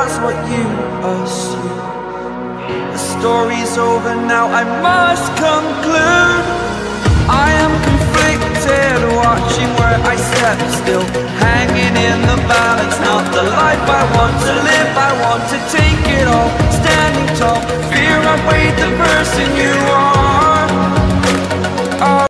that's what you assume. The story's over now, I must conclude. I am conflicted, watching where I step still, hanging in the balance, not the life I want to live. I want to take it all, standing tall, fear I weighed the person you